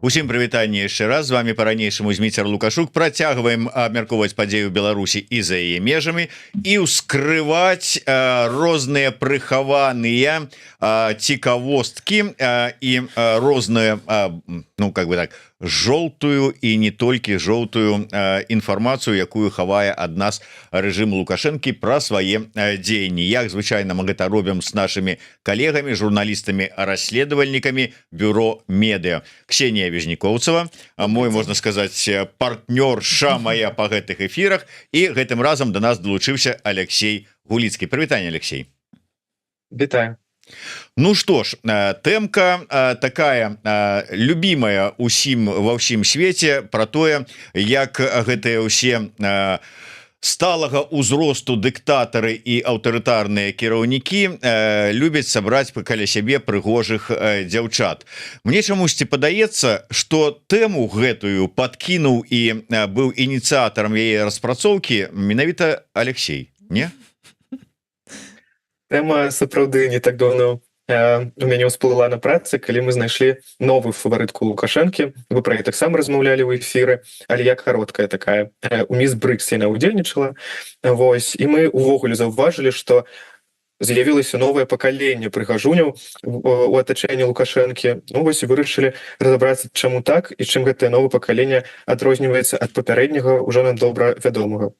Усім прывітанне яшчэ раз, з вами по-ранейшаму Зміцер Лукашук. Працягваем абмяркоўваць падзею Беларусі і за яе межамі і ўскрываць розныя прыхаваныя цікавосткі і розную, ну как бы так, жоўтую і не толькі жоўтую інфармацыю, якую хавае ад нас рэжым Лукашэнкі пра свае дзеянні. Як звычайна мы гэта робім з нашымі калегамі, журналістамі, расследавальнікамі бюро медыа. Ксения Вежніковцева, мой, можна сказаць, партнёрша моя па гэтых эфірах, і гэтым разам до нас далучыўся Алексей Гуліцкі. Прывітанне, Алексей. Вітаю. Ну что ж, тэмка такая любимая усім ва ўсім свеце про тое, як гэтыя ўсе сталага ўзросту дыктатары і аўтарытарныя кіраўнікі любяць сабраць каля сябе прыгожых дзяўчат. Мне чамусьці падаецца, што тэму гэтую падкінуў і быў ініцыятарам яе распрацоўкі менавіта Алексей, не? Тэма сапраўды не так давно у мяне ўсплыла на працы, калі мы знайшлі новую фаварытку Лукашэнкі. Вы пра гэта таксама размаўлялі ў эфіры, але як кароткая такая. У міс Брыкс яна ўдзельнічала. Вось, і мы увогуле заўважылі, што з'явілася новае пакаленне прыгажуняў у атачэнні Лукашэнкі. Ну вось і вырашылі разабрацца, чаму так і чым гэтае новае пакаленне адрозніваецца ад папярэдняга ўжо нам добра вядомага.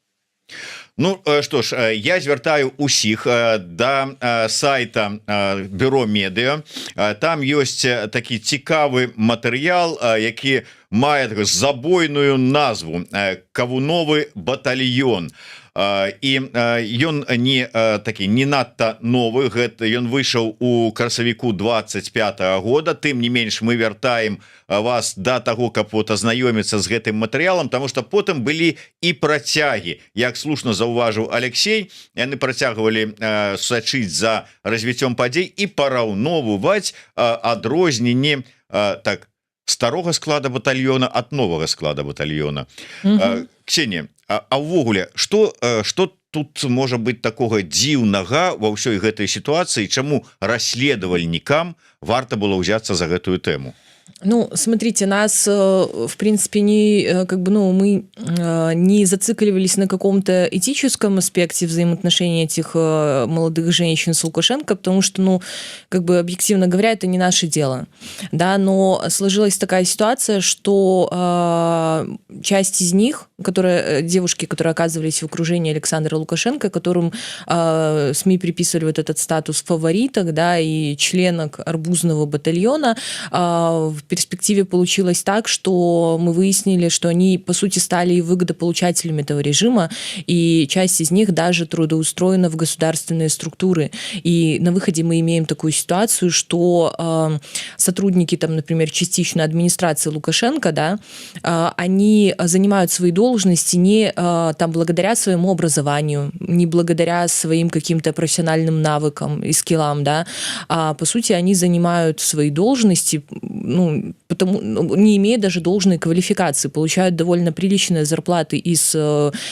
Ну что ж, я звяртаю усіх да сайта бюро медыа. Там ёсць такі цікавы матэрыял, які мае забойную назву «Кавуновы батальён». І ён не такі не надта новы, гэта ён выйшаў у красавіку 25-го года. Тым не менш мы вяртаем вас да таго, каб вот азнаёміцца з гэтым матэрыялам, таму што потым былі і працягі. Як слушна заўважыў Алексей, яны працягвалі сачыць за развіццём падзей і параўноўваць адрозненні так старога склада батальёна ад новага склада батальёна. Ксения, а ўвогуле что тут можа быць такога дзіўнага ва ўсёй гэтай сітуацыі, чаму расследавальнікам варта было ўзяцца за гэтую тэму? Ну, смотрите, нас, в принципе, не, как бы, ну, мы не зацикливались на каком-то этическом аспекте взаимоотношений этих молодых женщин с Лукашенко, потому что, ну, как бы, объективно говоря, это не наше дело, да, но сложилась такая ситуация, что часть из них, девушки, которые оказывались в окружении Александра Лукашенко, которым СМИ приписывали вот этот статус фавориток, да, и членок арбузного батальона, в перспективе получилось так, что мы выяснили, что они, по сути, стали выгодополучателями этого режима, и часть из них даже трудоустроена в государственные структуры. И на выходе мы имеем такую ситуацию, что сотрудники, там, например, частичной администрации Лукашенко, да, они занимают свои должности не там, благодаря своему образованию, не благодаря своим каким-то профессиональным навыкам и скиллам, да, а по сути они занимают свои должности, ну, потому, не имея даже должной квалификации, получают довольно приличные зарплаты из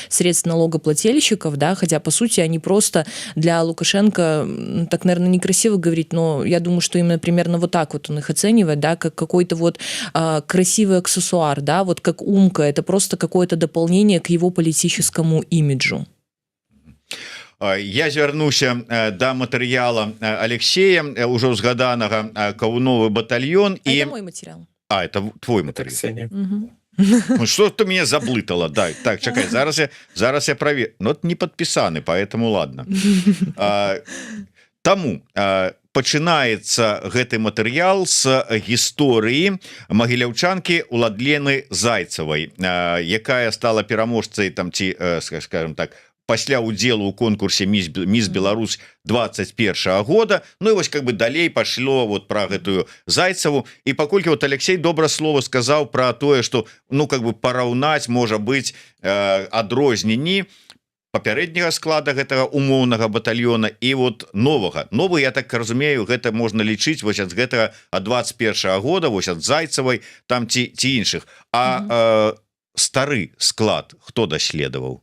средств налогоплательщиков, да, хотя, по сути, они просто для Лукашенко, так, наверное, некрасиво говорить, но я думаю, что именно примерно вот так вот он их оценивает, да, как какой-то вот красивый аксессуар, да, вот как Умка, это просто какое-то дополнение к его политическому имиджу. Я звярнуся да матэрыяла Алексея, ўжо згаданага «Кавуновы батальён». Это мой материал. Это твой матэрыял. Угу. Что ты меня заблытала? Да, так, чакай, зараз я проверю. Но не подписаны, поэтому ладно. Таму пачынаецца гэты матэрыял з гісторыі магіляўчанкі Уладлены Зайцевай, якая стала пераможцай там ці, скажем так, пасля удзелу ў конкурсе міс Беларусь 21-го года. Ну і вось как бы далей пашло вот про гэтую Зайцеву, і паколькі вот Алексей добра слова сказаў про тое, что ну как бы параўнаць можа быць адрозненні папярэдняга склада гэтага умоўнага батальёна і вот новы, я так разумею, гэта можна лічыць вось ад гэтага ад 21-го года, вось ад Зайцевай там ці іншых. А стары склад хто даследаваў?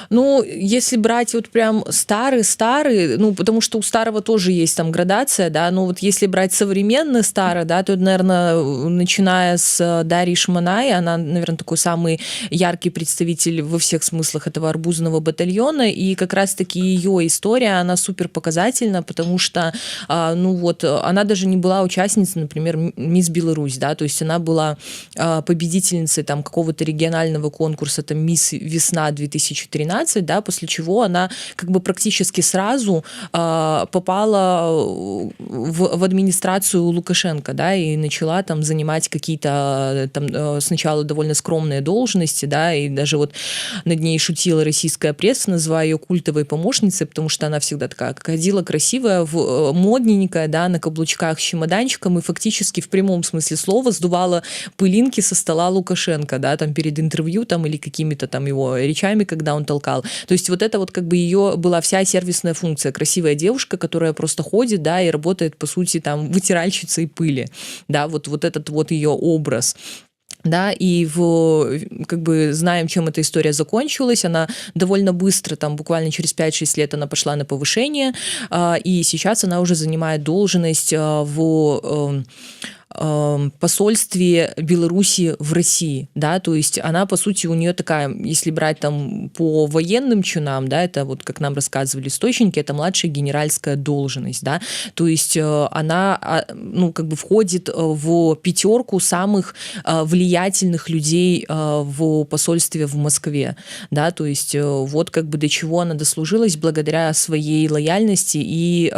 Ну, если брать вот прям старый, ну, потому что у старого тоже есть там градация, да, но вот если брать современный старый, да, то, наверное, начиная с Дарьи Шманай, она, наверное, такой самый яркий представитель во всех смыслах этого арбузного батальона, и как раз-таки ее история, она супер показательна, потому что, ну вот, она даже не была участницей, например, Мисс Беларусь, да, то есть она была победительницей там какого-то регионального конкурса, там Мисс Весна 2013, да, после чего она как бы практически сразу попала в администрацию Лукашенко, да, и начала там занимать какие-то там сначала довольно скромные должности, да, и даже вот над ней шутила российская пресса, называя ее культовой помощницей, потому что она всегда такая ходила красивая, модненькая, да, на каблучках с чемоданчиком и фактически в прямом смысле слова сдувала пылинки со стола Лукашенко, да, там перед интервью там или какими-то там его речами, когда он толкал. То есть вот это вот как бы ее была вся сервисная функция. Красивая девушка, которая просто ходит, да, и работает, по сути, там, вытиральщицей пыли. Да, вот этот вот ее образ. Да, и как бы знаем, чем эта история закончилась. Она довольно быстро, там буквально через 5-6 лет она пошла на повышение, и сейчас она уже занимает должность в посольстве Беларуси в России, да, то есть она, по сути, у нее такая, если брать там по военным чинам, да, это вот, как нам рассказывали источники, это младшая генеральская должность, да, то есть она, ну, как бы входит в 5 самых влиятельных людей в посольстве в Москве, да, то есть вот как бы до чего она дослужилась благодаря своей лояльности и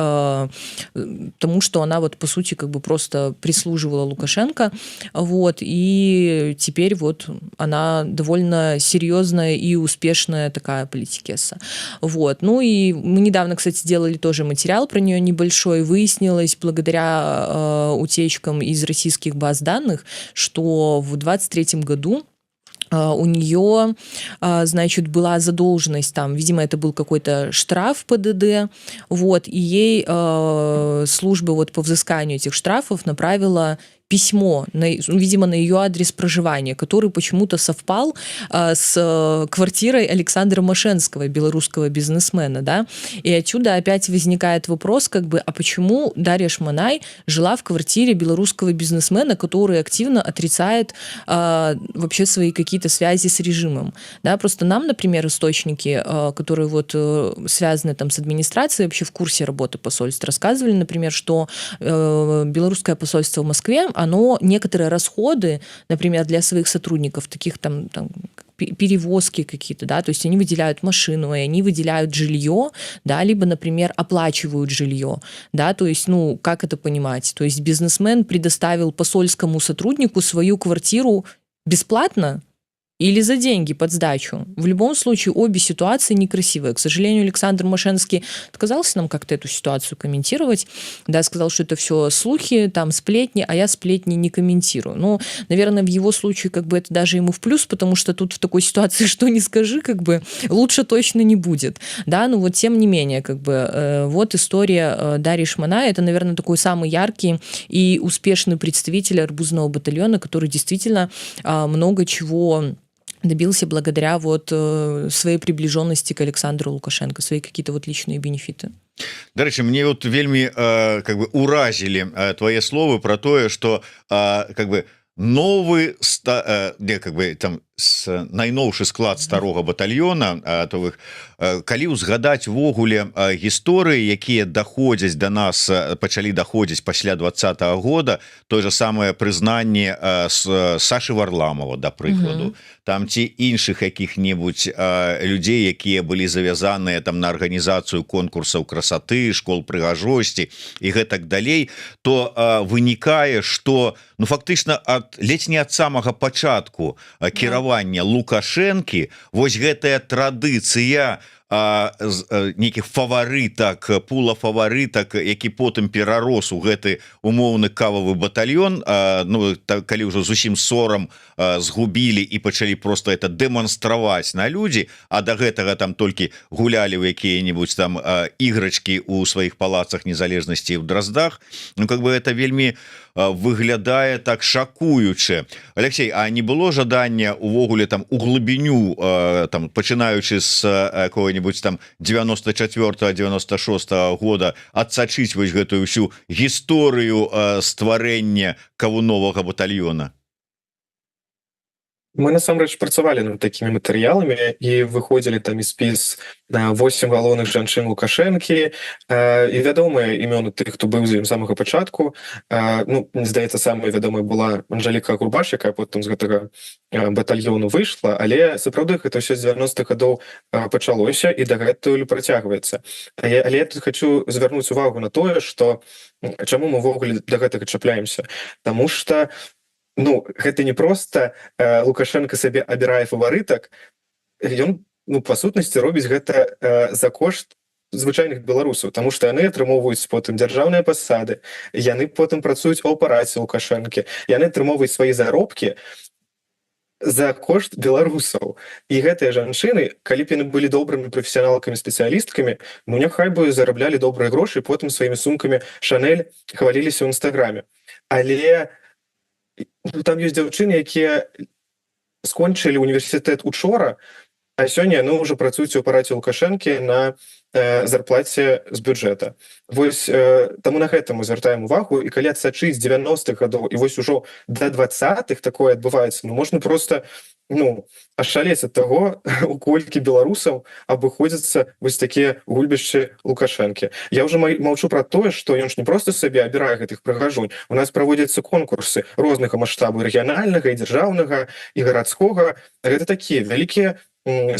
тому, что она вот, по сути, как бы просто прислуживала Лукашенко, вот, и теперь вот она довольно серьезная и успешная такая политикесса, вот, ну и мы недавно, кстати, делали тоже материал про нее небольшой, выяснилось благодаря утечкам из российских баз данных, что в 23 году у нее, значит, была задолженность там, видимо, это был какой-то штраф ПДД, вот, и ей служба вот по взысканию этих штрафов направила письмо, видимо, на ее адрес проживания, который почему-то совпал с квартирой Александра Машенского, белорусского бизнесмена, да, и отсюда опять возникает вопрос, как бы, а почему Дарья Шманай жила в квартире белорусского бизнесмена, который активно отрицает вообще свои какие-то связи с режимом, да, просто нам, например, источники, которые вот связаны там с администрацией, вообще в курсе работы посольств, рассказывали, например, что белорусское посольство в Москве, оно некоторые расходы, например, для своих сотрудников, таких там перевозки какие-то, да, то есть они выделяют машину, и они выделяют жилье, да, либо, например, оплачивают жилье, да, то есть, ну, как это понимать? То есть бизнесмен предоставил посольскому сотруднику свою квартиру бесплатно или за деньги под сдачу. В любом случае, обе ситуации некрасивые. К сожалению, Александр Машенский отказался нам как-то эту ситуацию комментировать. Да, сказал, что это все слухи, там сплетни, а я сплетни не комментирую. Но, наверное, в его случае как бы это даже ему в плюс, потому что тут в такой ситуации, что не скажи, как бы лучше точно не будет. Да, но вот тем не менее, как бы вот история Дарьи Шманай, это, наверное, такой самый яркий и успешный представитель арбузного батальона, который действительно много чего добился благодаря вот своей приближенности к Александру Лукашенко, свои какие-то вот личные бенефиты. Дарэчы, мне вот вельмі как бы уразілі твои словы про тое, что как бы новый как бы там найноўшы склад старога батальона, то вы калі ўзгадаць увогуле гісторыі, якія даходзяць до нас, пачалі даходзіць пасля 20-го года, той же самое прызнанне Сашы Варламова, да прыкладу, там ці іншых якіх-небудзь людзей, якія былі завязаныя там на арганізацыю конкурсаў красоты, школ прыгажосці і гэтак далей, то вынікае, что ну фактычна ледзь не ад самага пачатку кіравання Лукашэнкі вось гэтая традыцыя нейкіх фаварытак, пула фаварытак, які потым перарос у гэты умоўны кававы батальён. Ну, калі ўжо зусім сорам згубілі і пачалі просто это дэманстраваць на людзі, а да гэтага там толькі гулялі ў якія-небудзь там іграчкі ў сваіх палацах незалежнасці ў Драздах. Ну, как бы это вельмі выглядае так шакуючы. Алексей, а не было жадання увогуле там у глыбіню, там пачынаючы з какого-нибудь там 94-96 года адсачыць вось гэтую всю гісторыю стварэння кавуновага батальёна? Мы насамрэч працавалі над такімі матэрыяламі і выходзілі там і спіс 8 галоўных жанчын Лукашэнкі і вядомыя імёны тых, хто быў з ім з самага пачатку. Ну, мне здаецца, самая вядомая была Анжеліка Гурбаш, якая потым з гэтага батальёну выйшла, але сапраўды гэта ўсё з 90-х гадоў пачалося і дагэтуль працягваецца. Але я тут хочу звярнуць увагу на тое, што чаму мы ўвогуле да гэтага чапляемся. Таму што ну, гэта не проста Лукашенко сабе абірае фаварытак, ён, ну, па сутнасці робіць гэта за кошт звычайных беларусаў, таму што яны атрымоўваюць потым дзяржаўныя пасады, яны потым працуюць у апараце Лукашэнкі, яны атрымоўваюць свае заробкі за кошт беларусаў. І гэтыя жанчыны, калі б яны былі добрымі прафесіяналкамі, спецыялісткамі, ну, няхай бы зараблялі добрыя грошы, потым сваімі сумкамі Шанель хваліліся ў інстаграме. Але там ёсць дзяўчыны, якія скончылі універсітэт учора, а сёння яны ўжо працуюць у апараце Лукашэнкі на зарплаце з бюджэта. Вось таму на гэта мы звяртаем увагу, і калі адсачыць з 90-х гадоў і вось ужо да 20-х такое адбываецца, ну можна просто ашалець ад таго, у колькі беларусаў абыходзяцца вось такія гульбішчы Лукашэнкі. Я ўжо маўчу пра тое, што ён ж не проста сабе абірае гэтых прыгажунь. У нас праводзяцца конкурсы рознага маштабу, рэгіянальнага і дзяржаўнага і гарадскога. Гэта такія вялікія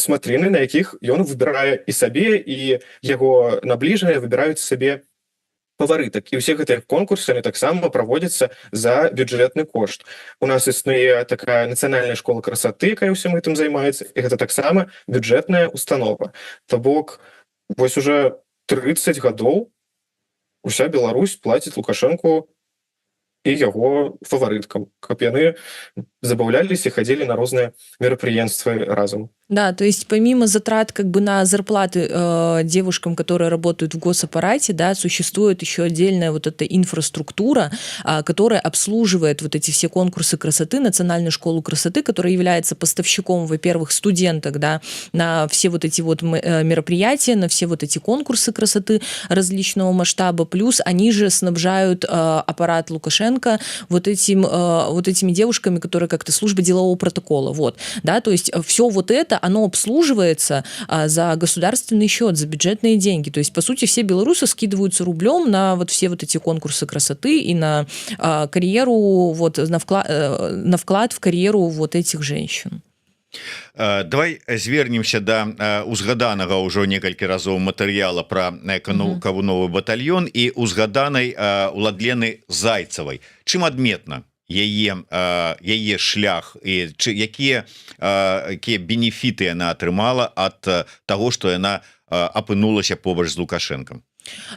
смотрины, на якіх ён выбірае і сабе, і яго набліжаныя выбіраюць сабе фаварытак. І ўсе гэтыя конкурсы яны таксама праводзяцца за бюджэтны кошт. У нас існуе такая нацыянальная школа красоты, якая ўсім гэтым займаецца, і гэта таксама бюджэтная установа. То бок, вось уже 30 гадоў уся Беларусь плаціць Лукашэнку і яго фаварыткам, каб яны забаўляліся и ходили на разные мероприятия разом. Да, то есть помимо затрат как бы на зарплаты девушкам, которые работают в госаппарате, да, существует еще отдельная вот эта инфраструктура, которая обслуживает вот эти все конкурсы красоты, Национальную школу красоты, которая является поставщиком, во-первых, студенток, да, на все вот эти вот мероприятия, на все вот эти конкурсы красоты различного масштаба, плюс они же снабжают аппарат Лукашенко вот этими девушками, которые как-то служба делового протокола, вот, да, то есть все вот это оно обслуживается за государственный счет, за бюджетные деньги. То есть, по сути, все белорусы скидываются рублем на вот все вот эти конкурсы красоты и на карьеру, вот, на вклад в карьеру вот этих женщин. Давай звернемся да узгаданага ўжо некалькі разоў матэрыяла пра кавуновы батальён і узгаданай Уладлены Зайцевай. Чым адметна яе шлях і якія бенефіты яна атрымала ад таго, што яна апынулася побач з Лукашенком?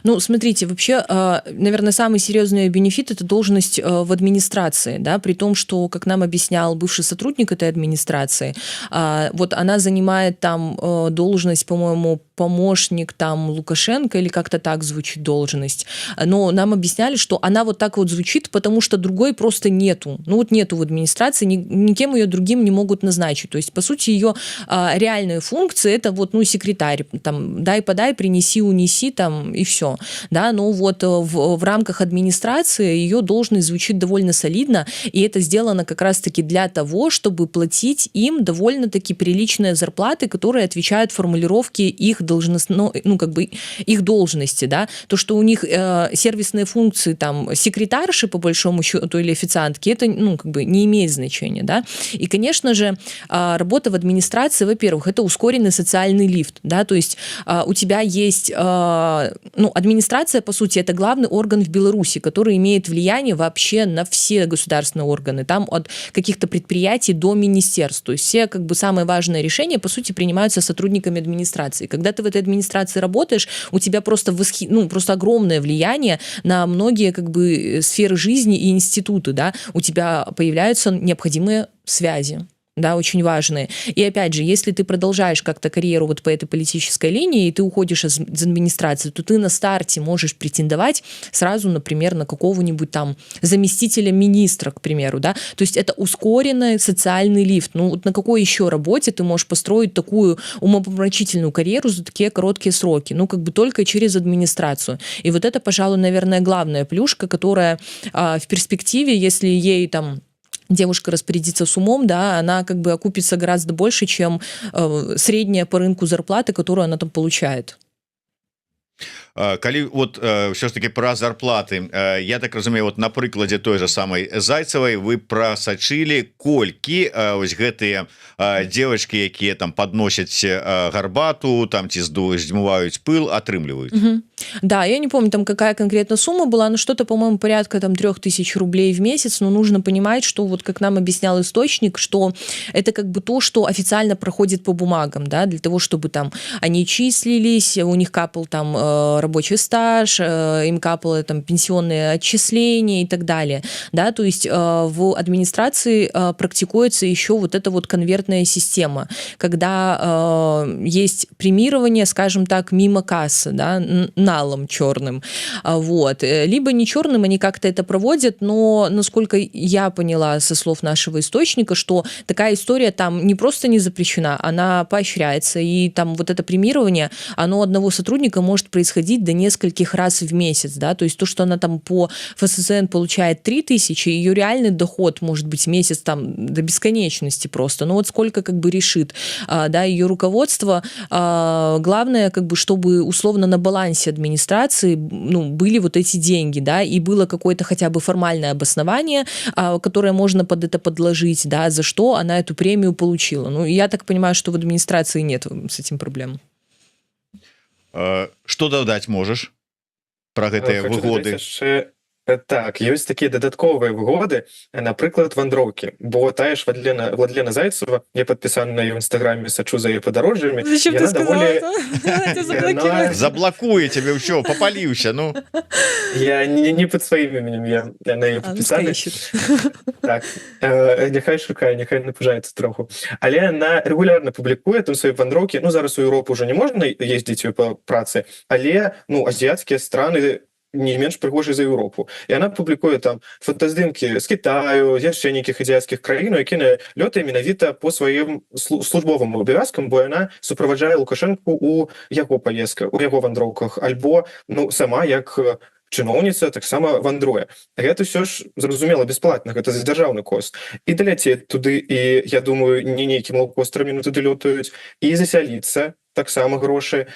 Ну, смотрите, вообще, наверное, самый серьезный бенефит – это должность в администрации, да, при том, что, как нам объяснял бывший сотрудник этой администрации, вот она занимает там должность, по-моему, помощник там Лукашенко, или как-то так звучит должность, но нам объясняли, что она вот так вот звучит, потому что другой просто нету, ну вот нету в администрации, никем ее другим не могут назначить, то есть, по сути, ее реальные функции – это вот, ну, секретарь, там, дай-подай, принеси, унеси, там, и все, да, но вот в рамках администрации ее должность звучит довольно солидно, и это сделано как раз-таки для того, чтобы платить им довольно-таки приличные зарплаты, которые отвечают формулировке их ну, как бы их должности, да, то, что у них сервисные функции, там, секретарши, по большому счету, или официантки, это, ну, как бы не имеет значения, да, и, конечно же, работа в администрации, во-первых, это ускоренный социальный лифт, да, то есть у тебя есть ну, администрация, по сути, это главный орган в Беларуси, который имеет влияние вообще на все государственные органы, там от каких-то предприятий до министерств, то есть все как бы самые важные решения, по сути, принимаются сотрудниками администрации. Когда когда ты в этой администрации работаешь, у тебя просто просто огромное влияние на многие как бы сферы жизни и институты, да, у тебя появляются необходимые связи, да, очень важные. И опять же, если ты продолжаешь как-то карьеру вот по этой политической линии, и ты уходишь из администрации, то ты на старте можешь претендовать сразу, например, на какого-нибудь там заместителя министра, к примеру, да, то есть это ускоренный социальный лифт. Ну вот на какой еще работе ты можешь построить такую умопомрачительную карьеру за такие короткие сроки? Ну как бы только через администрацию. И вот это, пожалуй, наверное, главная плюшка, которая в перспективе, если ей там девушка распорядится с умом, да, она как бы окупится гораздо больше, чем средняя по рынку зарплаты, которую она там получает. Калі вот все ж таки про зарплаты, я так разумею, вот на прыкладе той же самой Зайцевой вы просачылі колькі вось гэтыя девочки, якія там подносяць гарбату там ці здзьмуваюць пыл, атрымліваюць. Да, я не помню там какая конкретно сумма была, но что-то, по-моему, порядка там 3000 рублей в месяц, но нужно понимать, что вот как нам объяснял источник, что это как бы то, что официально проходит по бумагам, да, для того, чтобы там они числились, у них капал там рабочий стаж, им капало там пенсионные отчисления и так далее, да, то есть в администрации практикуется еще вот эта вот конвертная система, когда есть премирование, скажем так, мимо кассы, да, налом черным, вот, либо не черным, они как-то это проводят, но насколько я поняла со слов нашего источника, что такая история там не просто не запрещена, она поощряется, и там вот это премирование, оно одного сотрудника может происходить до нескольких раз в месяц, да, то есть то, что она там по ФСЗН получает 3000, ее реальный доход может быть месяц там до бесконечности просто, ну вот сколько как бы решит, да, ее руководство, главное как бы, чтобы условно на балансе администрации, ну, были вот эти деньги, да, и было какое-то хотя бы формальное обоснование, которое можно под это подложить, да, за что она эту премию получила. Ну, я так понимаю, что в администрации нет с этим проблем. Что додать можешь про гэтыя выгоды? Так, ёсць такія дадатковыя выгоды, напрыклад, вандроўкі, бо тая ж Владлена Зайцева, я падпісаны на яе ў інстаграме, сачу за яе падарожжамі. Зачем ты сказала? Заблакуе тебе ўсё, попаліўся, ну. Я не пад сваім іменем, я на яе падпісаны. Так, няхай шукае, няхай напужаецца троху. Але яна рэгулярна публікуе там свае вандроўкі, ну зараз у Еўропу ўжо не можна ездзіць па працы, але, ну, азіяцкія страны не менш прыгожай за Еўропу. І яна публікуе там фотаздымкі з Китаю, яшчэ нейкіх азіяцкіх краін, якія лётае менавіта по сваім службовым абавязкам, бо яна суправаджае Лукашэнку у яго паездках, у яго вандроўках, альбо, ну, сама як чыноўніца таксама вандруе. Гэта ўсё ж, зразумела, бясплатна, гэта за дзяржаўны кошт. І даляцець туды, і, я думаю, не нейкім лоўкострамі туды лётаюць, і засяліцца таксама грошы.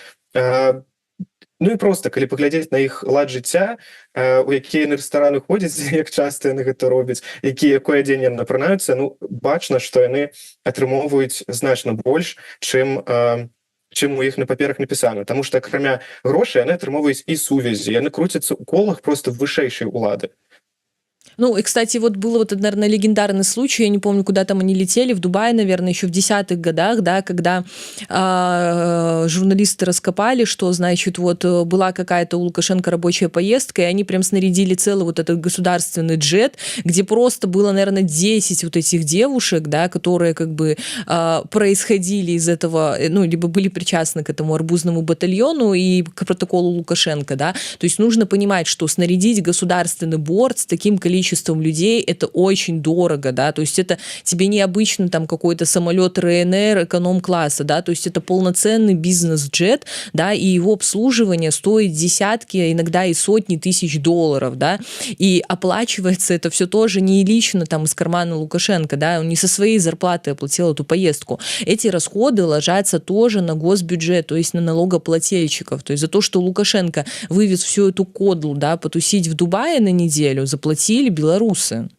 Ну і проста, калі паглядзець на іх лад жыцця, у якія яны рэстараны ходзяць, як часта яны гэта робяць, якое адзенне яны апранаюцца, ну, бачна, што яны атрымоўваюць значна больш, чым у іх на паперах напісана. Таму што, акрамя грошай, яны атрымоўваюць і сувязі, яны круцяцца ў колах проста вышэйшай улады. Ну, и, кстати, вот был вот, наверное, легендарный случай, я не помню, куда там они летели, в Дубае, наверное, еще в 10-х годах, да, когда журналисты раскопали, что, значит, вот была какая-то у Лукашенко рабочая поездка, и они прям снарядили целый вот этот государственный джет, где просто было, наверное, 10 вот этих девушек, да, которые как бы происходили из этого, ну, либо были причастны к этому арбузному батальону и к протоколу Лукашенко, да, то есть нужно понимать, что снарядить государственный борт с таким количеством людей, это очень дорого, да, то есть это тебе необычно там какой-то самолет РНР эконом-класса, да, то есть это полноценный бизнес-джет, да, и его обслуживание стоит десятки, иногда и сотни тысяч долларов, да, и оплачивается это все тоже не лично там из кармана Лукашенко, да, он не со своей зарплаты оплатил эту поездку. Эти расходы ложатся тоже на госбюджет, то есть на налогоплательщиков, то есть за то, что Лукашенко вывез всю эту кодлу, да, потусить в Дубае на неделю, заплатили беларусы.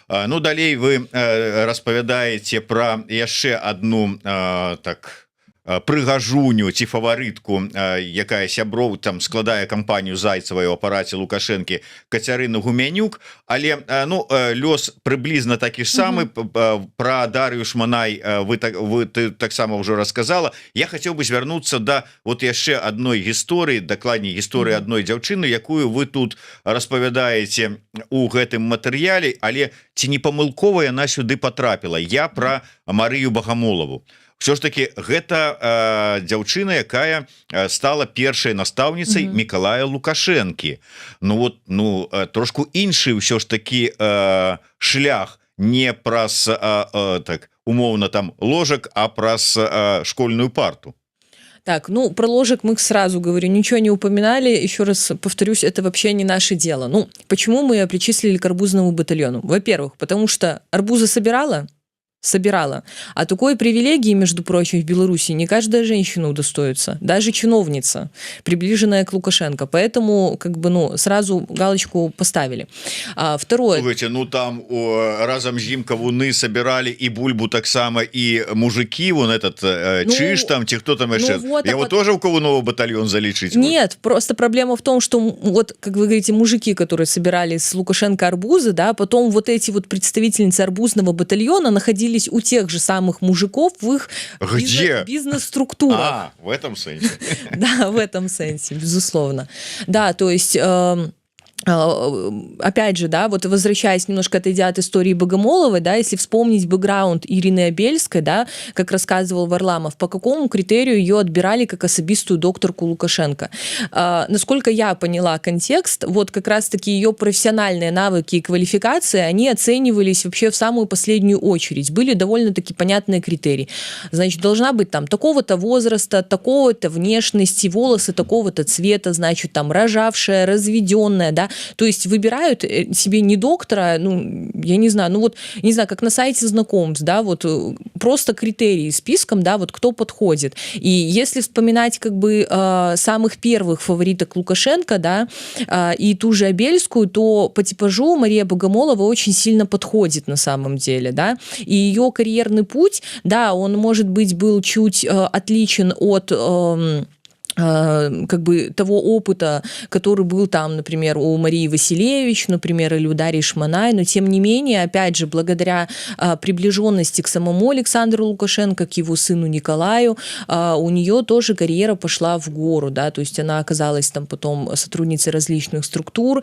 Ну далей вы распавядаеце про яшчэ одну так прыгажуню ці фаварытку, якая сяброў там складае кампанію Зайцевай у апараце Лукашэнкі Кацярыну Гумянюк, але ну лёс прыблізна такі ж самы. Про Дар'ю Шманай ты таксама ўжо рассказала. Я хацеў бы звярнуцца да вот яшчэ адной гісторыі, дакладней гісторыі адной дзяўчыны, якую вы тут распавядаеце у гэтым матэрыяле, але ці не памылкова яна сюды потрапіла. Я про Марыю Багамолову. Все ж таки гэта дзяўчына, якая стала першай настаўніцай Мікалая Лукашэнкі. Ну вот, ну трошку іншы ўсё ж таки шлях, не праз так умоўна там ложак, а праз школьную парту. Так, ну, про ложек мы сразу говорю, ничего не упоминали. Еще раз повторюсь, это вообще не наше дело. Ну, почему мы ее причислили к арбузному батальону? Во-первых, потому что арбузы собирала, а такой привилегии, между прочим, в Беларуси не каждая женщина удостоится, даже чиновница, приближенная к Лукашенко. Поэтому, как бы, ну, сразу галочку поставили. Второе. Слушайте, ну там разом с ним кавуны собирали и бульбу так само, и мужики, вон этот Чиж там, те кто там еще. Вот, его тоже в кавуновый батальон залечить? Нет, просто проблема в том, что вот, как вы говорите, мужики, которые собирали с Лукашенко арбузы, да, потом вот эти вот представительницы арбузного батальона находились у тех же самых мужиков в их бизнес-структурах. В этом сенсе. Да, в этом сенсе, безусловно. Да, то есть... Опять же, да, вот возвращаясь немножко, отойдя от истории Богомоловой, да, если вспомнить бэкграунд Ирины Обельской, да, как рассказывал Варламов, по какому критерию ее отбирали как особистую докторку Лукашенко. Насколько я поняла контекст, вот как раз-таки ее профессиональные навыки и квалификации, они оценивались вообще в самую последнюю очередь. Были довольно-таки понятные критерии. Значит, должна быть там такого-то возраста, такого-то внешности, волосы такого-то цвета, значит, там рожавшая, разведенная, да, то есть выбирают себе не доктора, ну, я не знаю, ну вот, не знаю, как на сайте знакомств, да, вот просто критерии списком, да, вот кто подходит. И если вспоминать как бы самых первых фавориток Лукашенко, да, и ту же Обельскую, то по типажу Мария Богомолова очень сильно подходит на самом деле, да, и ее карьерный путь, да, он, может быть, был чуть отличен от... как бы того опыта, который был там, например, у Марии Василевич, например, или у Дарьи Шманай, но тем не менее, опять же, благодаря приближенности к самому Александру Лукашенко, к его сыну Николаю, у нее тоже карьера пошла в гору, да, то есть она оказалась там потом сотрудницей различных структур,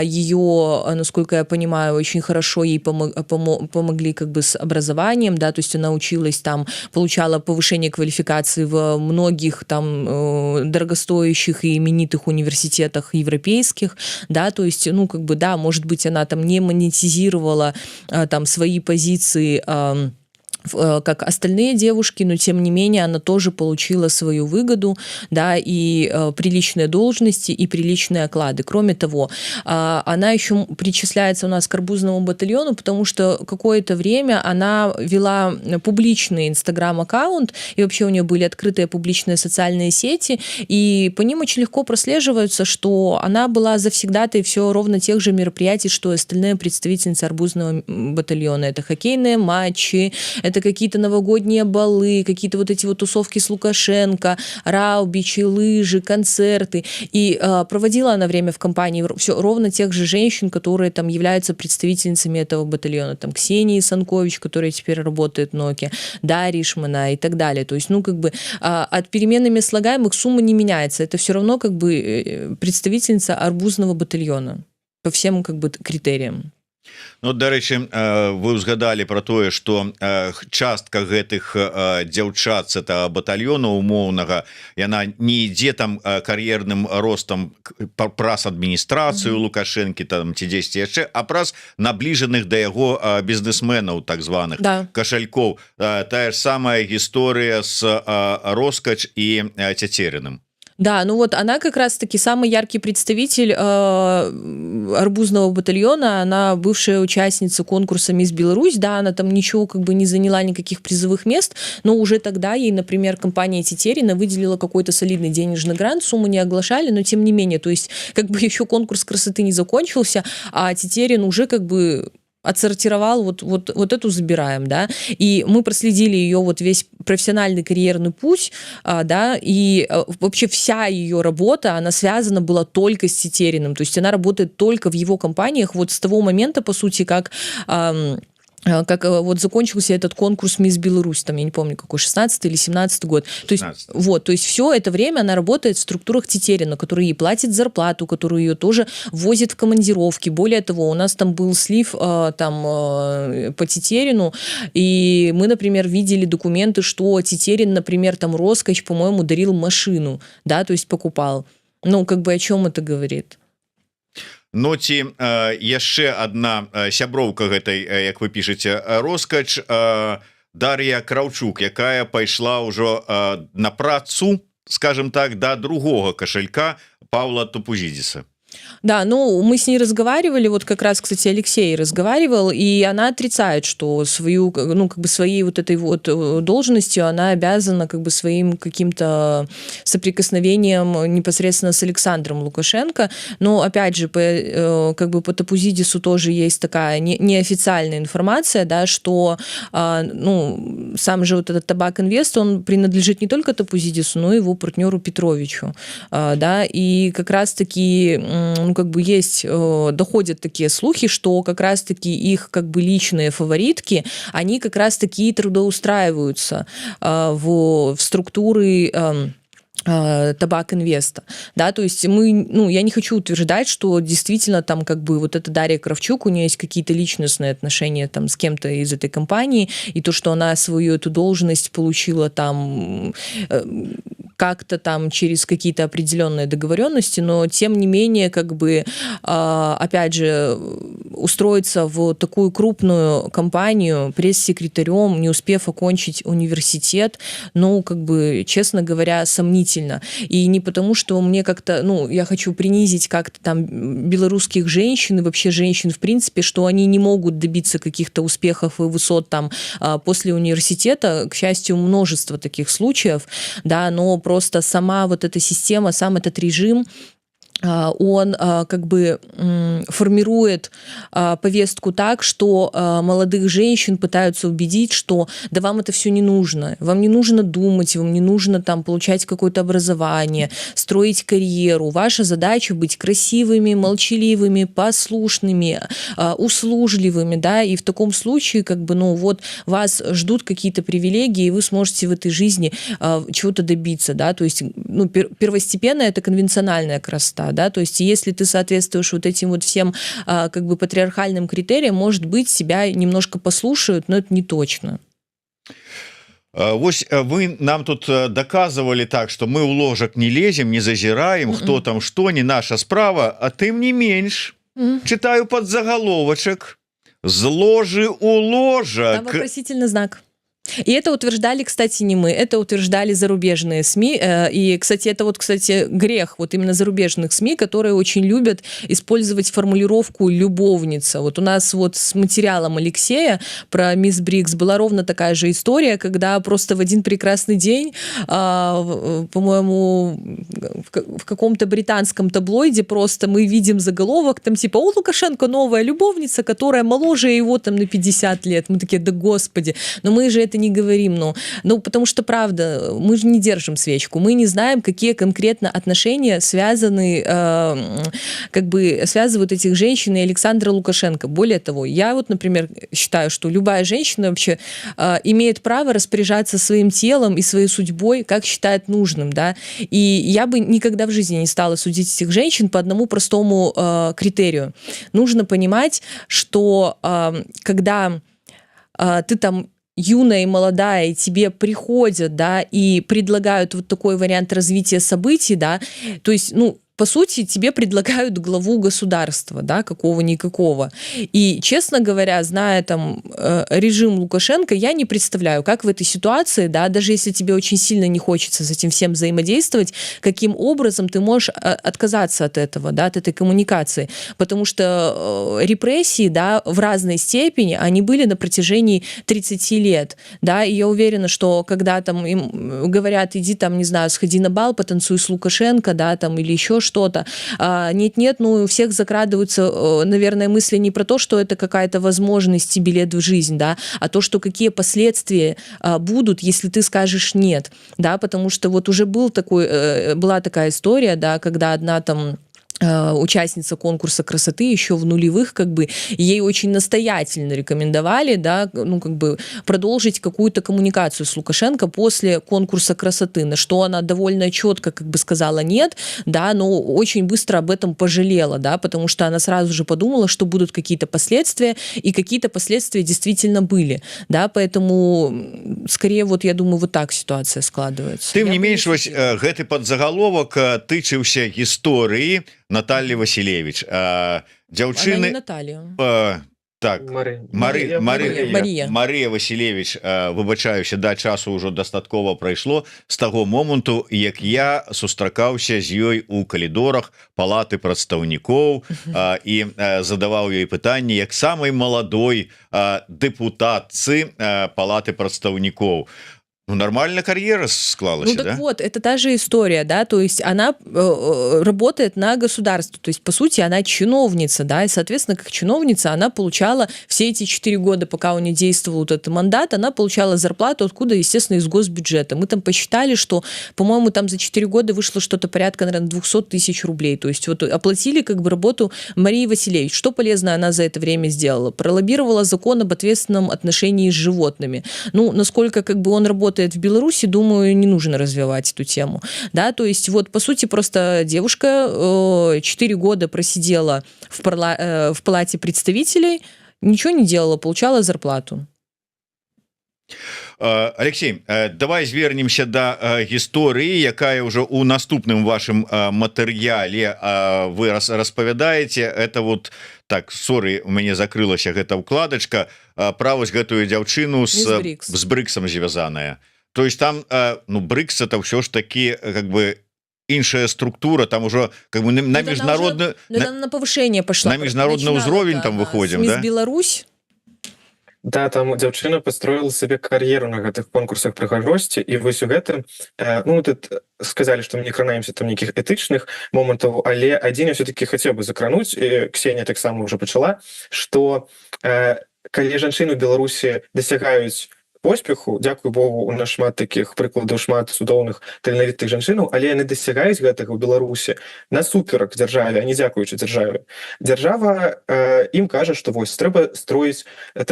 ее, насколько я понимаю, очень хорошо ей помогли как бы с образованием, да, то есть она училась там, получала повышение квалификации в многих там дорогостоящих и именитых университетах европейских, да, то есть, ну, как бы, да, может быть, она там не монетизировала там свои позиции как остальные девушки, но тем не менее она тоже получила свою выгоду, да, и приличные должности, и приличные оклады. Кроме того, она еще причисляется у нас к арбузному батальону, потому что какое-то время она вела публичный инстаграм-аккаунт, и вообще у нее были открытые публичные социальные сети, и по ним очень легко прослеживается, что она была завсегдатой все ровно тех же мероприятий, что и остальные представительницы арбузного батальона. Это хоккейные матчи, это какие-то новогодние балы, какие-то вот эти вот тусовки с Лукашенко, раубичи, лыжи, концерты. И проводила она время в компании все ровно тех же женщин, которые там являются представительницами этого батальона. Там Ксении Санкович, которая теперь работает в Nokia, Дарьи Шмана и так далее. То есть, ну, как бы от переменными слагаемых сумма не меняется. Это все равно как бы представительница арбузного батальона по всем как бы критериям. Ну, дарэчы, вы ўзгадалі про тое, што частка гэтых дзяўчат з этого батальёна умоўнага, яна не ідзе там кар'ерным ростам праз адміністрацыю Лукашэнкі там ці дзесьці яшчэ, а праз набліжаных да яго бізнесменаў так званых, да, кашалькоў. Тая ж самая гісторыя з Роскач і Цяцеріным. Да, ну вот она как раз-таки самый яркий представитель арбузного батальона, она бывшая участница конкурса «Мисс Беларусь», да, она там ничего как бы не заняла, никаких призовых мест, но уже тогда ей, например, компания Тетерина выделила какой-то солидный денежный грант, сумму не оглашали, но тем не менее, то есть как бы еще конкурс красоты не закончился, а Тетерин уже как бы отсортировал, вот эту забираем, да, и мы проследили ее вот весь профессиональный карьерный путь, да, и вообще вся ее работа, она связана была только с Тетериным, то есть она работает только в его компаниях вот с того момента, по сути, как вот закончился этот конкурс «Мисс Беларусь», там, я не помню, какой, 16 или 17 год. То есть, 16. вот, то есть все это время она работает в структурах Тетерина, который ей платит зарплату, который ее тоже возит в командировки. Более того, у нас там был слив по Тетерину, и мы, например, видели документы, что Тетерин, например, там Роскач, по-моему, дарил машину, да, то есть покупал. Ну, как бы о чем это говорит? Ну ці яшчэ одна сяброўка гэтай, як вы пішаце, Роскач, Дар'я Краўчук, якая пайшла ўжо на працу, скажем так, да другого кошелька Павла Топузидиса. Да, ну, мы с ней разговаривали, вот как раз, кстати, Алексей разговаривал, и она отрицает, что свою, ну, как бы своей вот этой вот должностью она обязана как бы своим каким-то соприкосновением непосредственно с Александром Лукашенко, но, опять же, как бы по Топузидису тоже есть такая неофициальная информация, да, что, ну, сам же вот этот Табак Инвест, он принадлежит не только Топузидису, но и его партнеру Петровичу, да, и как раз-таки ну, как бы есть, доходят такие слухи, что как раз-таки их как бы личные фаворитки, они как раз-таки трудоустраиваются в структуры Табак Инвеста, да, то есть мы, ну, я не хочу утверждать, что действительно там как бы вот эта Дарья Кравчук, у нее есть какие-то личностные отношения там с кем-то из этой компании, и то, что она свою эту должность получила там как-то там через какие-то определенные договоренности, но тем не менее, как бы, опять же, устроиться в такую крупную компанию пресс-секретарем, не успев окончить университет, ну, как бы, честно говоря, сомнительно. И не потому, что мне как-то, ну, я хочу принизить как-то там белорусских женщин и вообще женщин в принципе, что они не могут добиться каких-то успехов и высот там после университета. К счастью, множество таких случаев, да, но просто сама вот эта система, сам этот режим, он как бы формирует повестку так, что молодых женщин пытаются убедить, что да вам это все не нужно, вам не нужно думать, вам не нужно там получать какое-то образование, строить карьеру. Ваша задача быть красивыми, молчаливыми, послушными, услужливыми, да, и в таком случае как бы, ну вот вас ждут какие-то привилегии, и вы сможете в этой жизни чего-то добиться, да, то есть, ну, первостепенная это конвенциональная красота, да, то есть если ты соответствуешь вот этим вот всем как бы патриархальным критериям, может быть, себя немножко послушают, но это не точно. Вось вы нам тут доказывали так, что мы у ложек не лезем, не зазираем, кто там что, не наша справа, а тым не меньш. Читаю под заголовочек: «З ложи у ложек». Там вопросительный знак. И это утверждали, кстати, не мы, это утверждали зарубежные СМИ. И, кстати, это вот, кстати, грех вот именно зарубежных СМИ, которые очень любят использовать формулировку «любовница». Вот у нас вот с материалом Алексея про мисс Брикс была ровно такая же история, когда просто в один прекрасный день, по-моему, в каком-то британском таблоиде просто мы видим заголовок, там типа «О, Лукашенко новая любовница, которая моложе его там на 50 лет». Мы такие: да господи, но мы же это не говорим, ну, потому что, правда, мы же не держим свечку, мы не знаем, какие конкретно отношения связаны, как бы связывают этих женщин и Александра Лукашенко. Более того, я вот, например, считаю, что любая женщина вообще имеет право распоряжаться своим телом и своей судьбой, как считает нужным, да, и я бы никогда в жизни не стала судить этих женщин по одному простому критерию. Нужно понимать, что когда ты там юная и молодая, и тебе приходят, да, и предлагают вот такой вариант развития событий, да, то есть, ну, по сути, тебе предлагают главу государства, да, какого-никакого. И, честно говоря, зная там режим Лукашенко, я не представляю, как в этой ситуации, да, даже если тебе очень сильно не хочется с этим всем взаимодействовать, каким образом ты можешь отказаться от этого, да, от этой коммуникации. Потому что репрессии, да, в разной степени, они были на протяжении 30 лет, да, и я уверена, что когда там им говорят: иди там, не знаю, сходи на бал, потанцуй с Лукашенко, да, там, или еще что-то. Нет-нет, ну, у всех закрадываются, наверное, мысли не про то, что это какая-то возможность и билет в жизнь, да, а то, что какие последствия будут, если ты скажешь нет, да, потому что вот уже была такая история, да, когда одна там участница конкурса красоты еще в нулевых, как бы, ей очень настоятельно рекомендовали, да, ну, как бы, продолжить какую-то коммуникацию с Лукашенко после конкурса красоты, на что она довольно четко, как бы, сказала нет, да, но очень быстро об этом пожалела, да, потому что она сразу же подумала, что будут какие-то последствия, и какие-то последствия действительно были, да, поэтому, скорее, вот, я думаю, вот так ситуация складывается. Тым не менш, вось гэты падзагаловак тычыўся гісторыі Натальи Василевич, дзяўчыны Наталья. так Мария Мария Василевич, выбачаюся, да, часу ўжо дастаткова прайшло з таго моманту, як я сустракаўся з ёй у калідорах палаты прадстаўнікоў і задаваў ёй пытанне як самай маладой дэпутатцы палаты прадстаўнікоў. Ну, нормально карьера склалась, ну, так да? вот, это та же история, да, то есть она работает на государство, то есть, по сути, она чиновница, да, и, соответственно, как чиновница она получала все эти 4 года, пока у нее действовал вот этот мандат, она получала зарплату откуда, естественно, из госбюджета. Мы там посчитали, что, по-моему, там за 4 года вышло что-то порядка, наверное, 200 тысяч рублей, то есть вот оплатили как бы работу Марии Василевич. Что полезное она за это время сделала? Пролоббировала закон об ответственном отношении с животными. Ну, насколько как бы он работает в Беларуси, думаю, не нужно развивать эту тему. Да, то есть вот, по сути, просто девушка 4 года просидела в палате представителей, ничего не делала, получала зарплату. Алексей, давай звернемся до гісторыі, якая ўжо у наступным вашым матэрыяле вы распавядаеце. Это вот так, соры, у мяне закрылася гэта ўкладачка пра вось гэтую дзяўчыну з брыксам звязаная. То есть там, ну, брыкс это ўсё ж таки как бы іншая структура, там уже как бы на международную на повышение пошла, на международный уровень там выходим, да? Беларусь. Да, там дзяўчына построила себе кар'еру на гэтых конкурсах прыгажосці, і вось у гэтым ну тут сказали, что мы не кранаемся там нейкіх этычных момантаў, але адзін я все-таки хотел бы закрануць, і Ксения таксама уже пачала, что калі жанчыны ў Беларусі дасягаюць поспеху, дзякуй Богу, у нас шмат таких прыкладаў, шмат цудоўных таленавітых жанчынаў, але яны дасягаюць гэтага ў Беларусі насуперак дзяржаве, а не дзякуючы дзяржаве. Дзяржава ім кажа, што вось трэба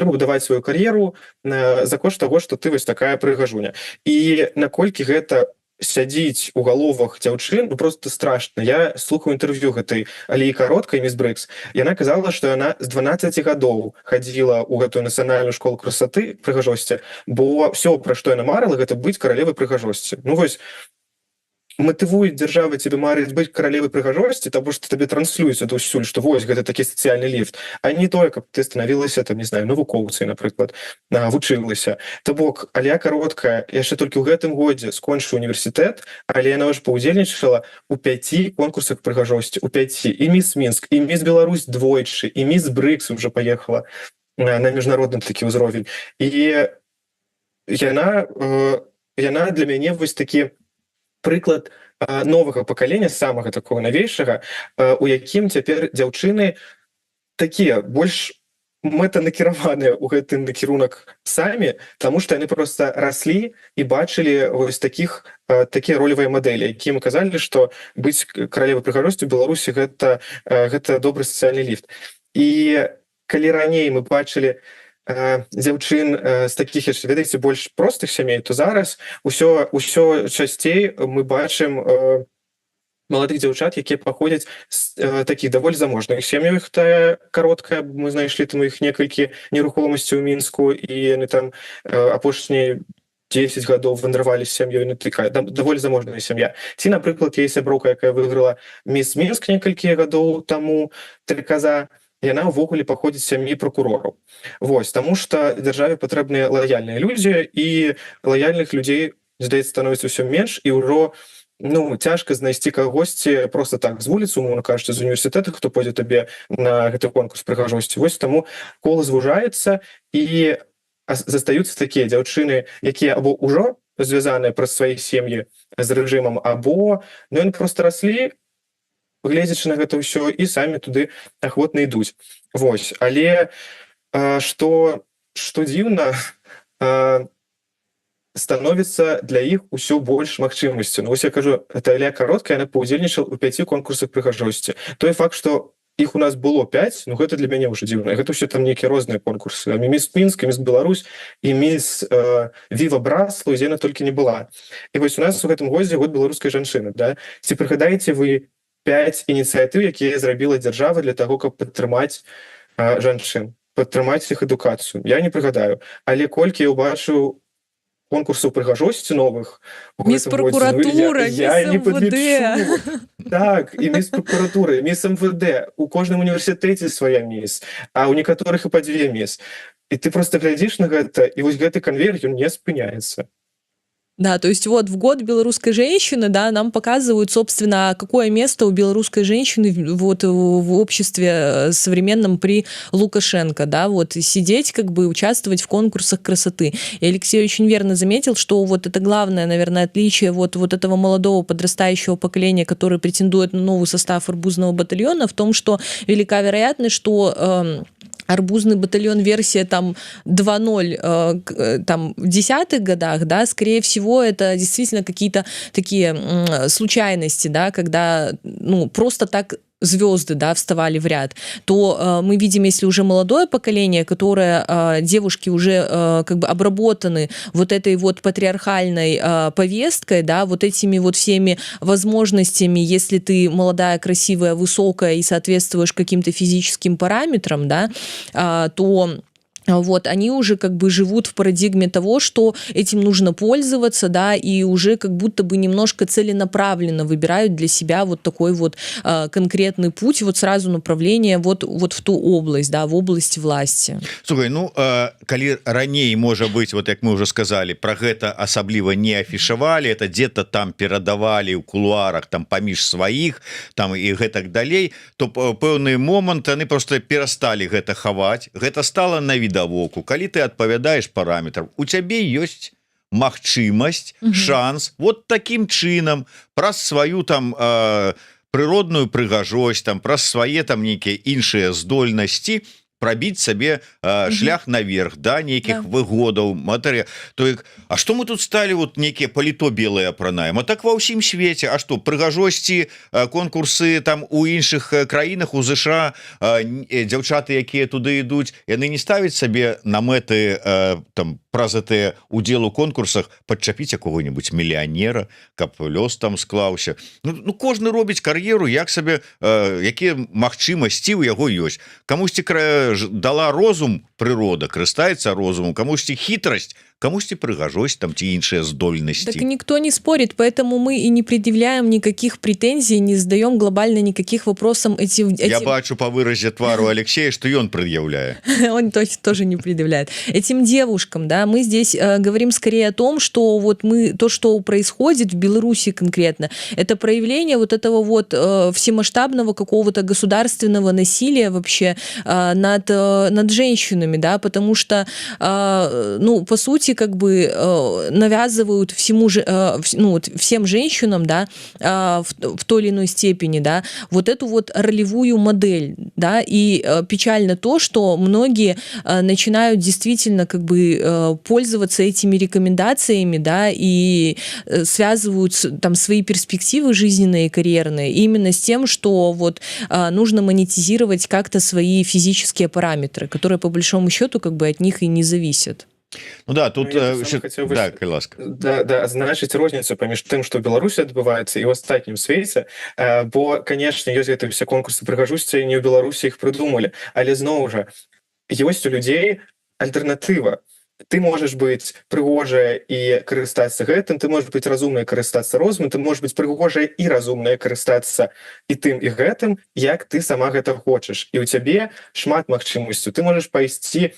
будаваць сваю кар'еру за кошт таго, што ты вось такая прыгажуня. І наколькі гэта сядзіць у галовах дзяўчын, ну просто страшно. Я слухаю інтэрв'ю гэтай Аліі Кароткай, міс Брыкс. Яна казала, што яна з 12 гадоў хадзіла ў гэтую нацыянальную школу красоты прыгажосці, бо все, пра што яна марыла, гэта быць каралевай прыгажосці. Ну вось, матывуюць дзяржава тебе марыць быць каралевай прыгажосці, таму што табе транслююць адусюль, што вось гэта такі сацыяльны ліфт, а не тое, каб ты станавілася там, не знаю, навукоўцай, напрыклад, вучылася. То бок Алія Кароткая яшчэ толькі ў гэтым годзе скончыла універсітэт, але яна ўжо паўдзельнічала у 5 конкурсах прыгажосці, у 5, і міс Мінск, і міс Беларусь двойчы, і міс Брыкс уже паехала на міжнародны такі ўзровень. І яна для мяне вось такі прыклад новага пакалення, самага такого навейшага, у якім цяпер дзяўчыны такія больш мэтанакіраваныя ў гэты накірунак самі, таму што яны проста раслі і бачылі вось такія ролевыя мадэлі, якія мы казалі, што быць каралевай прыгажосці ў Беларусі гэта добры сацыяльны ліфт. І калі раней мы бачылі дзяўчын з такіх, яшчэ, ведаеце, больш простых сямей, то зараз усё часцей мы бачым маладых дзяўчат, якія паходзяць з такіх даволі заможных сем'яў. Іх тая Кароткая, мы знайшлі там іх некалькі нерухомасцей у Мінску, і яны там апошнія 10 гадоў вандравалі з сям'ёй, ну такая даволі заможная сям'я. Ці, напрыклад, яе сяброўка, якая выйграла міс Мінск некалькі гадоў таму, Тэлеказа, яна ўвогуле паходзіць з сям'і пракурораў. Вось, таму што дзяржаве патрэбныя лаяльныя людзі, і лаяльных людзей, здаецца, становіцца ўсё менш, і ўжо цяжка знайсці кагосьці просто так з вуліцы, умоўна кажучы, з універсітэта, хто пойдзе табе на гэты конкурс прыгажосці. Вось таму кола звужаецца, і застаюцца такія дзяўчыны, якія або ўжо звязаныя праз свае сем'і з рэжымам, або яны проста раслі гледзячы на гэта ўсё і самі туды ахвотна ідуць. Вось, але што дзіўна, становіцца для іх усё больш магчымасцю. Ну, вось я кажу, это Ілля Каротка, яна паўдзельнічала ў 5 конкурсах прыгажосці. Той факт, што іх у нас было 5, ну гэта для мяне ўжо дзіўна. Гэта ўсё там нейкія розныя конкурсы. Міс Мінск, міс Беларусь і міс Віва Браслаў, дзе яна толькі не была. І вось у нас у гэтым годзе год беларускай жанчыны, да? Ці прыгадаеце вы 5 ініцыятыў, якія зрабіла дзяржава для таго, каб падтрымаць жанчын, падтрымаць іх адукацыю? Я не прыгадаю. Але колькі я ўбачыў конкурсаў прыгажосці новых Міс прокуратура, я міс не МВД. падлічу. Так, і міс прокуратура, і міс МВД. У кожным універсітэце свая міс, а ў некаторых і па 2 міс. І ты просто глядзіш на гэта, і вось гэты канвейер, ён не спыняецца. Да, то есть вот в год белорусской женщины, да, нам показывают, собственно, какое место у белорусской женщины вот в обществе современном при Лукашенко, да, вот сидеть, как бы участвовать в конкурсах красоты. И Алексей очень верно заметил, что вот это главное, наверное, отличие вот этого молодого подрастающего поколения, которое претендует на новый состав арбузного батальона, в том, что велика вероятность, что арбузный батальон версия там 2.0 там в 10-х годах, да, скорее всего, это действительно какие-то такие случайности, да, когда, ну, просто так звезды, да, вставали в ряд, то мы видим, если уже молодое поколение, которое, девушки уже как бы обработаны вот этой вот патриархальной повесткой, да, вот этими вот всеми возможностями, если ты молодая, красивая, высокая и соответствуешь каким-то физическим параметрам, да, то вот, они уже как бы живут в парадигме того, что этим нужно пользоваться, да, и уже как будто бы немножко целенаправленно выбирают для себя вот такой вот конкретный путь, вот сразу направление вот в ту область, да, в область власти. Слухай, ну, калі раней, можа быть, вот як мы уже сказали, про гэта асабліва не афішавалі, это где-то там перадавали ў кулуарах, там паміж сваіх, там і гэтак далей, то пэўны момант яны просто перасталі гэта хаваць, гэта стало на відавоку. Калі ты адпавядаеш параметрам, у цябе ёсць магчымасць, шанс вот таким чынам праз сваю там прыродную прыгажосць, там праз свае там нейкія іншыя здольнасці пробить себе шлях наверх, да, неких выгодаў, матэрыя. То есть, а что мы тут стали вот некие паліто белые апранаем? А так ва ўсім свеце. А что, прыгажосці, конкурсы там у іншых краінах, у США, дзяўчаты, якія туды ідуць, яны не ставяць сабе на мэты там праз гэтыя удзел у конкурсах падчапіць якога-нибудь мільянера, каб лёс там склаўся. Ну, кожны робіць кар'еру, як сабе, якія магчымасці ў яго ёсць. Камусьці дала розум прырода, карыстаецца розумом, камусьці хітрасць, камусьці прыгажосць там ці іншыя здольнасці. Так никто не спорит, поэтому мы и не предъявляем никаких претензий, не задаем глобально никаких вопросов. Я бачу по выразе твару Алексея, что он предъявляет. Он тоже не предъявляет. Этим девушкам, да, мы здесь говорим скорее о том, что вот то, что происходит в Беларуси конкретно, это проявление вот этого вот всемасштабного какого-то государственного насилия вообще над женщинами, да, потому что, ну, по сути, как бы навязывают всем женщинам, да, в той или иной степени, да, вот эту вот ролевую модель, да, и печально то, что многие начинают действительно как бы пользоваться этими рекомендациями, да, и связывают там свои перспективы жизненные, карьерные именно с тем, что вот нужно монетизировать как-то свои физические параметры, которые по большому счету как бы от них и не зависят. Ну да, тут азначыць розніцу паміж тым, што ў Беларусі адбываецца і ў астатнім свеце, бо, канешне, ёсць гэты ўсе конкурсы прыгажосці, не ў Беларусі іх прыдумалі, але зноў жа ёсць у людзей альтэрнатыва. Ты можаш быць прыгожая і карыстацца гэтым, ты можаш быць разумная, карыстацца розумам, ты можаш быць прыгожая і разумная, карыстацца і тым і гэтым, як ты сама гэта хочаш. І ў цябе шмат магчымасцяў. Ты можаш пайсці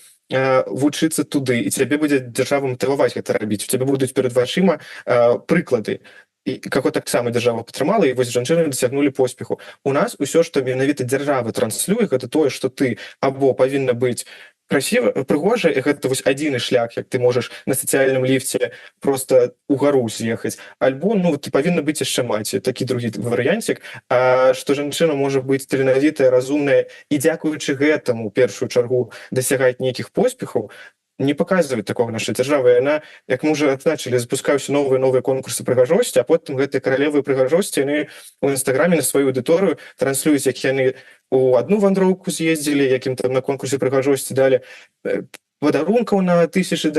вучыцца туды, і цябе будзе дзяржава матываваць гэта рабіць. У цябе будуць перад вачыма прыклады, і како таксама дзяржава падтрымала, і вось жанчыны дасягнулі поспеху. У нас усё, што менавіта дзяржава транслюе, гэта тое, што ты або павінна быць красиво, прыгожа, і гэта вось адзіны шлях, як ты можаш на сацыяльным ліфце просто угару з'ехаць, альбо ну ты павінна быць яшчэ маці, такі другі варыянцік, што жанчына можа быць таленавітая, разумная і дзякуючы гэтаму першую чаргу дасягаць нейкіх поспехаў, не показывает такого наша держава, и она, як мы уже отзначили, запускаюцца новые конкурсы прыгажосці, а потым гэтыя каралевы прыгажосці яны у інстаграме на сваю аўдыторыю транслююць, як яны у одну вандроўку з'ездзілі, якім там на конкурсе прыгажосці далі падарункаў на $1000.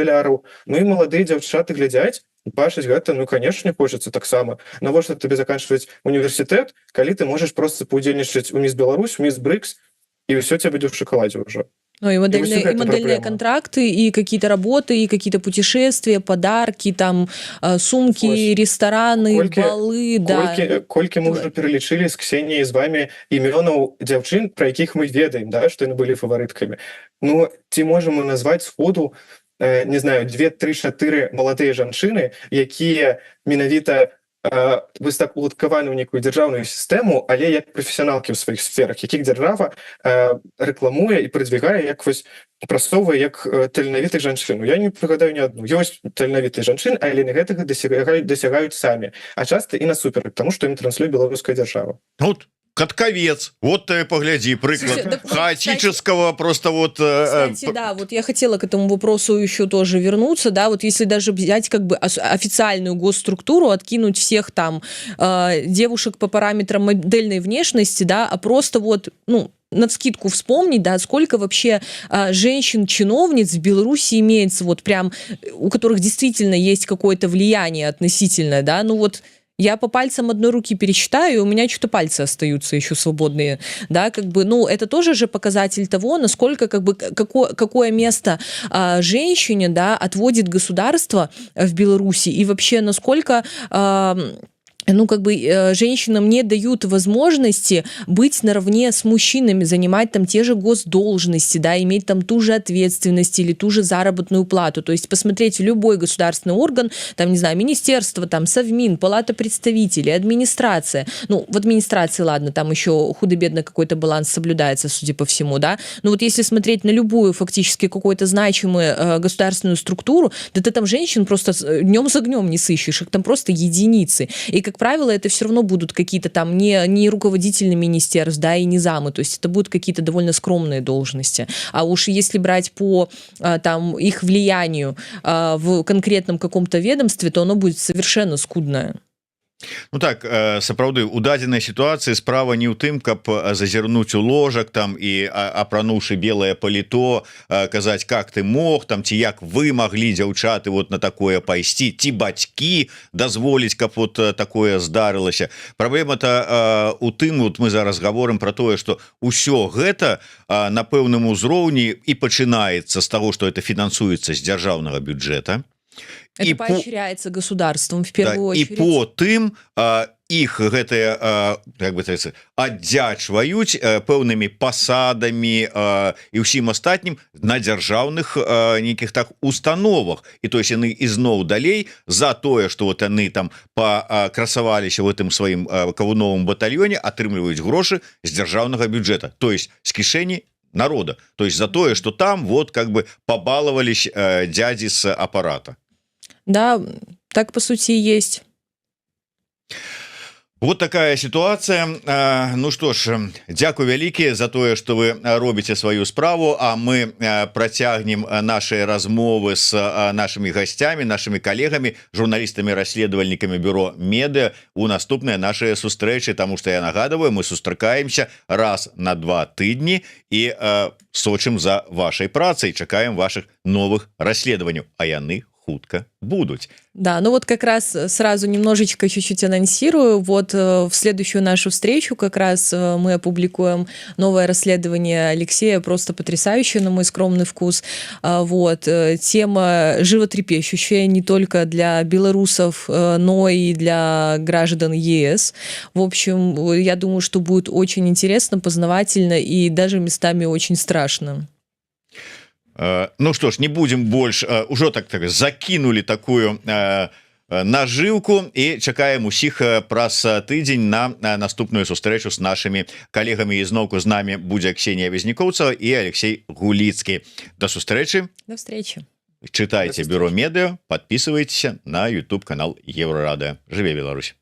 Ну і маладыя дзяўчаты глядзяць, бачыць гэта, ну, конечно, хочацца таксама. Навошта табе заканчваць універсітэт, калі ты можаш просто паўдзельнічаць у Міс Беларусь, Міс Брыкс, и все тебе будет в шоколаде уже. Ну, и модельные контракты, и какие-то работы, и какие-то путешествия, подарки, там, сумки, ось. Рестораны, балы, да. Колькі мы уже перелічылі з Ксеніяй з вами імёнаў дзяўчын, про якіх мы ведаем, да, што яны былі фаварыткамі. Ну, ці можем мы назваць сходу, не знаю, 2, 3, 4 маладыя жанчыны, якія менавіта вось так уладкаваны ў некую дзяржаўную сістэму, але як прафесіяналкі ў сваіх сферах, якіх дзяржава рэкламуе і прадвігае, як вось прасоўвае як таленавітых жанчын. Я не прыгадаю ні адну. Ёсць таленавітыя жанчын, але на гэтага дасягаюць самі, а часта і насуперак таму, што ім транслюе беларуская дзяржава. Вот Катковец, вот ты погляди, приклад хаотического, просто вот... Кстати, да, вот я хотела к этому вопросу еще тоже вернуться, да, вот если даже взять как бы официальную госструктуру, откинуть всех там девушек по параметрам модельной внешности, да, а просто вот, ну, навскидку вспомнить, да, сколько вообще женщин-чиновниц в Беларуси имеется, вот прям, у которых действительно есть какое-то влияние относительное, да, ну вот... Я по пальцам одной руки пересчитаю, и у меня что-то пальцы остаются еще свободные, да, как бы, ну, это тоже же показатель того, насколько, как бы, какое место женщине, да, отводит государство в Беларуси, и вообще, насколько... ну, как бы женщинам не дают возможности быть наравне с мужчинами, занимать там те же госдолжности, да, иметь там ту же ответственность или ту же заработную плату. То есть посмотреть любой государственный орган, там, не знаю, министерство, там, Совмин, Палата представителей, администрация. Ну, в администрации, ладно, там еще худо-бедно какой-то баланс соблюдается, судя по всему, да. Но вот если смотреть на любую фактически какую-то значимую государственную структуру, да ты там женщин просто днем за днем не сыщешь, их там просто единицы. И как правило, это все равно будут какие-то там не руководители министерств, да, и не замы, то есть это будут какие-то довольно скромные должности. А уж если брать по там их влиянию в конкретном каком-то ведомстве, то оно будет совершенно скудное. Ну так, сапраўды, у дадзенай сітуацыі справа не ў тым, каб зазірнуць у ложак там і апрануўшы белае паліто казаць, как ты мог там, ці як вы маглі, дзяўчаты, вот на такое пайсці, ці бацькі дазволіць, каб вот такое здарылася. Праблема-то у тым, вот мы зараз гаворым про тое, што ўсё гэта на пэўным узроўні і пачынаецца з таго, што это фінансуецца з дзяржаўнага бюджэта. Это поощряется государством в первую очередь. И потым их гэтые, как бы сказать, аддзячваюць пэўнымі пасадамі і ўсім астатнім на дзяржаўных нейкіх так установах. І то есть яны ізноў далей за тое, што вот яны там пакрасаваліся в гэтым сваім кавуновым батальёне, атрымліваюць грошы з дзяржаўнага бюджэта, то есть з кішэні народа. То есть за тое, что там вот как бы побаловались дяди с аппарата. Да, так по сути и есть. Вот такая ситуация. Ну что ж, дзякуй вялікі за тое, что вы робіце сваю справу, а мы працягнем наши размовы с нашими гостями, нашими коллегами, журналистами-расследовальниками бюро Медиа у наступныя наши сустрэчы, потому что я нагадываю, мы сустракаемся раз на 2 тыдні и сочым за вашей працай, чакаем ваших новых расследований, а яны хутка будут. Да, ну вот как раз сразу немножечко чуть-чуть анонсирую. Вот в следующую нашу встречу как раз мы опубликуем новое расследование Алексея, просто потрясающее, на мой скромный вкус. Вот. Тема животрепещущая не только для белорусов, но и для граждан ЕС. В общем, я думаю, что будет очень интересно, познавательно и даже местами очень страшно. Ну что ж, не будем больше, уже так закинули такую нажыўку і чакаем усіх праз тыдзень на наступную сустрэчу з нашымі калегамі. Ізноўку з намі будзе Ксенія Вязнікоўцева і Алексей Гуліцкі. До сустрэчы. До встречи. Читайте Бюро Медиа, подписывайтесь на YouTube канал Еврорадио. Живе Беларусь.